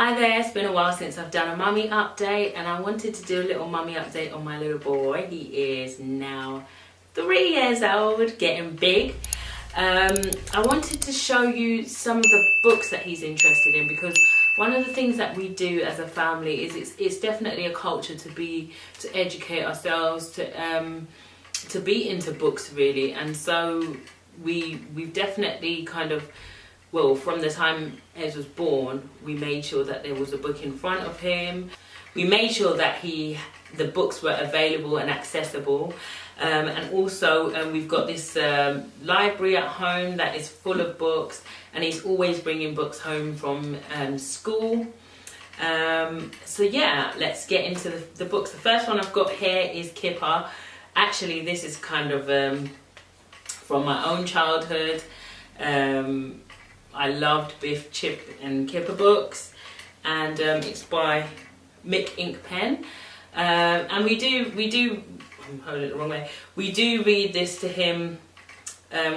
Hi there, it's been a while since I've done a mummy update and I wanted to do a little mummy update on my little boy. He is now 3 years old, getting big. I wanted to show you some of the books that he's interested in, because one of the things that we do as a family is it's definitely a culture to educate ourselves, to be into books really. And so we've definitely kind of, well, from the time Ez was born, we made sure that there was a book in front of him. We made sure that the books were available and accessible. And also we've got this library at home that is full of books, and he's always bringing books home from school. So yeah, let's get into the books. The first one I've got here is Kipper. Actually, this is kind of from my own childhood. I loved Biff, Chip and Kipper books, and it's by Mick Ink Pen. And we do, I'm holding it the wrong way, we do read this to him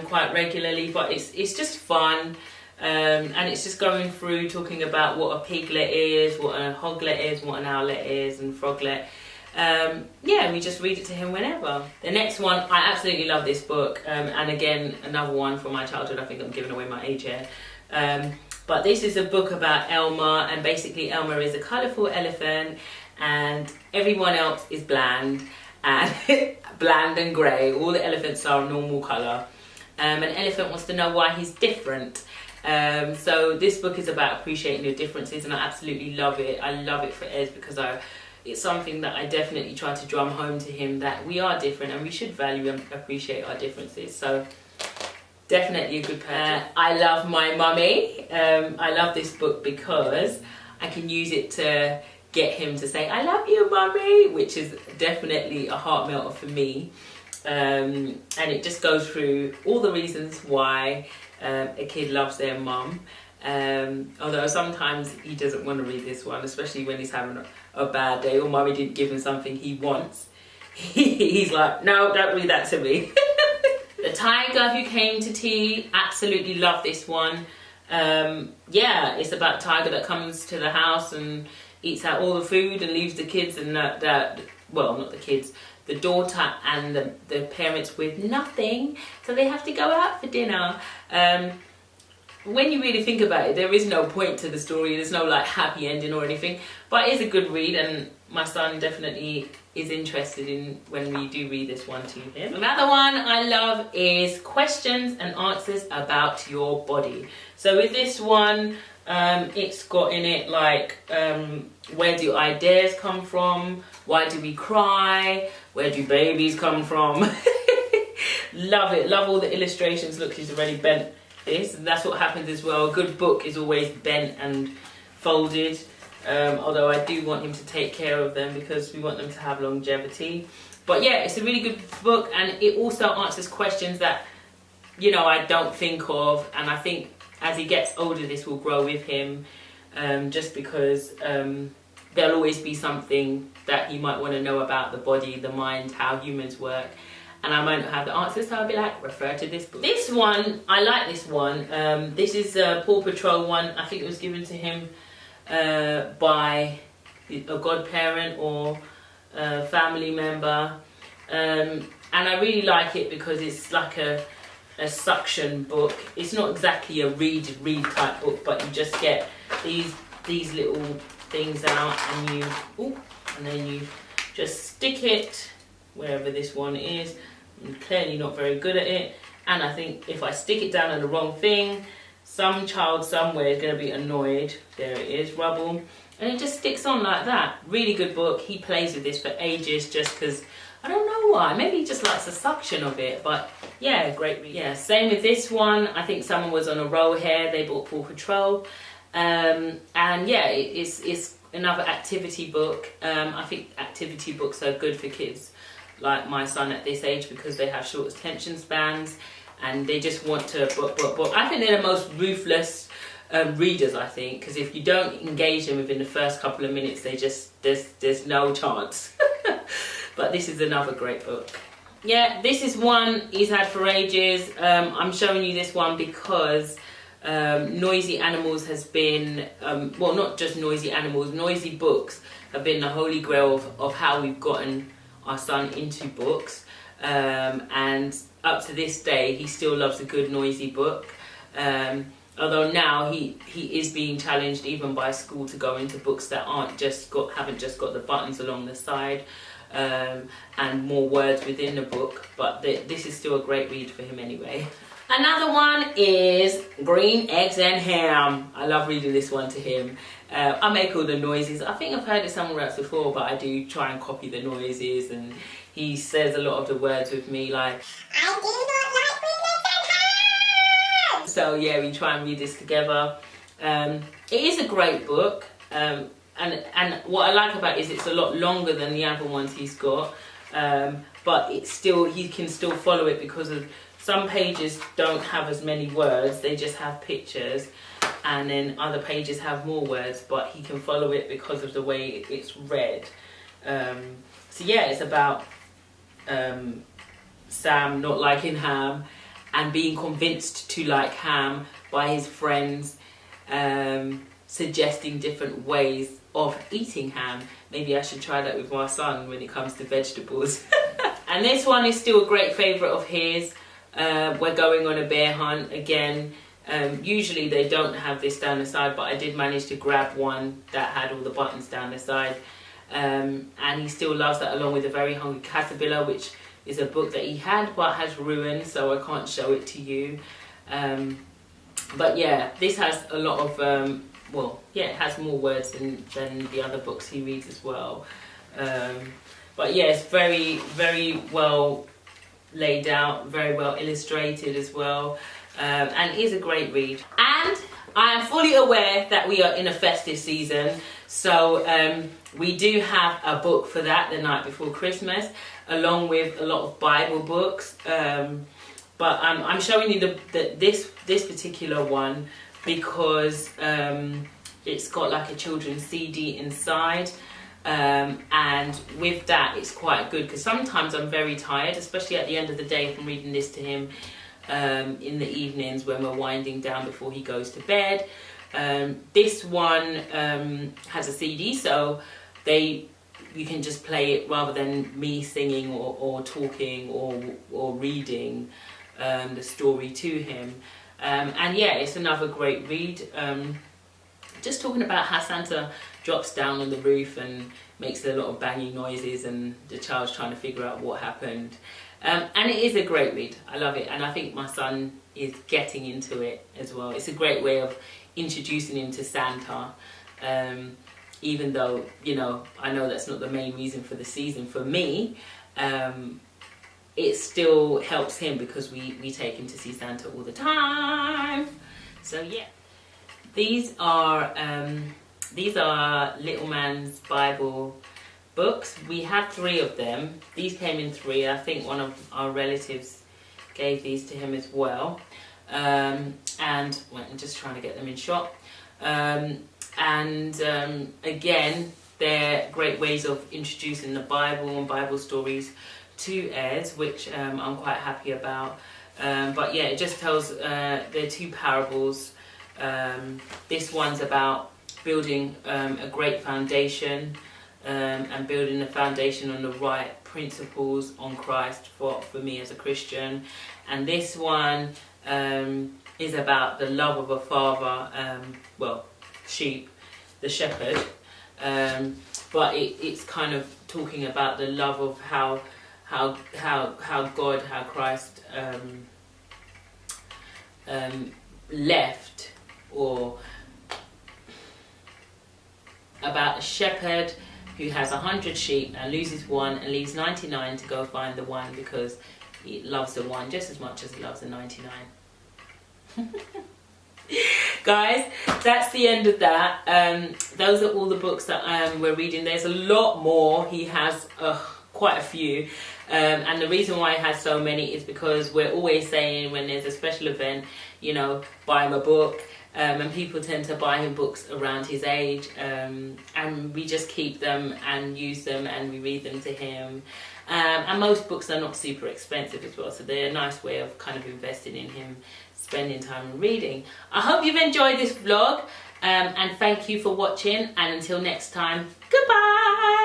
quite regularly, but it's just fun. And it's just going through talking about what a piglet is, what a hoglet is, what an owlet is, and froglet. Yeah, we just read it to him whenever. The next one, I absolutely love this book, and again, another one from my childhood. I think I'm giving away my age here. But this is a book about Elmer, and basically Elmer is a colourful elephant and everyone else is bland and bland and grey. All the elephants are a normal colour. An elephant wants to know why he's different. So this book is about appreciating your differences, and I absolutely love it. I love it for Ez because it's something that I definitely try to drum home to him, that we are different and we should value and appreciate our differences. So definitely a good purchase. I love My Mummy. I love this book because I can use it to get him to say, I love you, Mummy, which is definitely a heart melter for me. And it just goes through all the reasons why a kid loves their mum. Although sometimes he doesn't want to read this one, especially when he's having a bad day or Mummy didn't give him something he wants. He's like, no, don't read that to me. The Tiger Who Came to Tea, absolutely love this one. Yeah, it's about a tiger that comes to the house and eats out all the food and leaves the kids and well, not the kids, the daughter and the parents with nothing, so they have to go out for dinner. When you really think about it, there is no point to the story. There's no like happy ending or anything, but it is a good read, and my son definitely is interested in when we do read this one to him. Another one I love is Questions and Answers About Your Body. So with this one, it's got in it like, where do ideas come from? Why do we cry? Where do babies come from? Love it. Love all the illustrations. Look, she's already bent this. And that's what happens as well. A good book is always bent and folded. Although I do want him to take care of them because we want them to have longevity. But yeah, it's a really good book, and it also answers questions that, you know, I don't think of. And I think as he gets older, this will grow with him, just because there'll always be something that he might want to know about the body, the mind, how humans work. And I might not have the answers, so I'll be like, refer to this book. This one, I like this one. This is a Paw Patrol one. I think it was given to him by a godparent or a family member. And I really like it because it's like a suction book. It's not exactly a read type book, but you just get these little things out, and then you just stick it wherever this one is. I'm clearly not very good at it, and I think if I stick it down on the wrong thing, some child somewhere is going to be annoyed. There it is, rubble, and it just sticks on like that. Really good book. He plays with this for ages just because, I don't know why, maybe he just likes the suction of it, but yeah, great read. Yeah, same with this one. I think someone was on a roll here, they bought Paw Patrol. And yeah, it's another activity book. I think activity books are good for kids like my son at this age because they have short attention spans and they just want to book. I think they're the most ruthless readers, I think, because if you don't engage them within the first couple of minutes, there's no chance. But this is another great book. Yeah, this is one he's had for ages. I'm showing you this one because Noisy Animals has been, well, not just Noisy Animals, Noisy Books have been the holy grail of how we've gotten our son into books. And up to this day, he still loves a good noisy book. Although now he is being challenged even by school to go into books that haven't just got the buttons along the side, and more words within the book. But this is still a great read for him anyway. Another one is Green Eggs and Ham. I love reading this one to him. I make all the noises. I think I've heard it somewhere else before, but I do try and copy the noises, and he says a lot of the words with me, like, I do not like green eggs and ham. So yeah, we try and read this together. It is a great book, and what I like about it is it's a lot longer than the other ones he's got, but he can still follow it because of some pages don't have as many words, they just have pictures, and then other pages have more words, but he can follow it because of the way it's read. So yeah, it's about Sam not liking ham and being convinced to like ham by his friends, suggesting different ways of eating ham. Maybe I should try that with my son when it comes to vegetables. And this one is still a great favourite of his. We're going on a bear hunt again. Usually they don't have this down the side, but I did manage to grab one that had all the buttons down the side. And he still loves that, along with A Very Hungry Caterpillar, which is a book that he had but has ruined, so I can't show it to you. But yeah, this has a lot of, well, yeah, it has more words than the other books he reads as well. But yeah, it's very, very well laid out, very well illustrated as well, and is a great read. And I am fully aware that we are in a festive season, so we do have a book for that, The Night Before Christmas, along with a lot of Bible books. But I'm showing you this particular one because it's got like a children's CD inside. And with that, it's quite good because sometimes I'm very tired, especially at the end of the day from reading this to him in the evenings when we're winding down before he goes to bed. This one has a CD, so you can just play it rather than me singing or talking or reading the story to him. And yeah, it's another great read. Just talking about how Santa drops down on the roof and makes a lot of banging noises, and the child's trying to figure out what happened. And it is a great read. I love it, and I think my son is getting into it as well. It's a great way of introducing him to Santa, even though, you know, I know that's not the main reason for the season. For me, it still helps him because we take him to see Santa all the time. So yeah. These are Little Man's Bible books. We have 3 of them. These came in 3. I think one of our relatives gave these to him as well. And well, I'm just trying to get them in shot. Again, they're great ways of introducing the Bible and Bible stories to Ed, which I'm quite happy about. But yeah, it just tells, they're 2 parables. This one's about building a great foundation and building the foundation on the right principles on Christ for me as a Christian. And this one is about the love of a father, well, sheep, the shepherd, but it's kind of talking about the love of how God, how Christ left, or about a shepherd who has 100 sheep and loses one and leaves 99 to go find the one because he loves the one just as much as he loves the 99. Guys, that's the end of that. Those are all the books that we're reading. There's a lot more. He has quite a few. And the reason why he has so many is because we're always saying when there's a special event, you know, buy him a book. And people tend to buy him books around his age, and we just keep them and use them and we read them to him. And most books are not super expensive as well, so they're a nice way of kind of investing in him. spending time reading. I hope you've enjoyed this vlog, and thank you for watching, and until next time, goodbye!